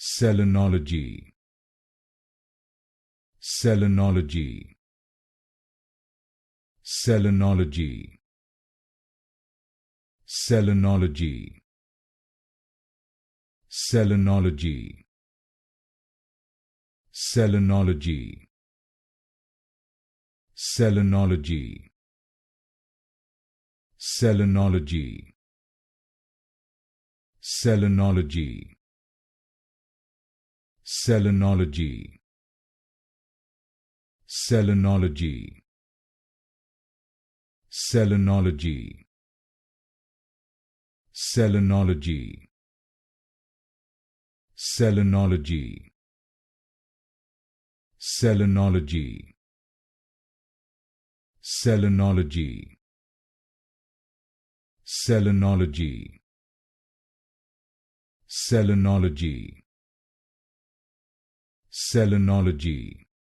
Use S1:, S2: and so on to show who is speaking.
S1: Selenology. Selenology. Selenology. Selenology. Selenology. Selenology. Selenology. Selenology. Selenology. Selenology. Selenology. Selenology. Selenology. Selenology. Selenology. Selenology. Selenology. Selenology. Selenology.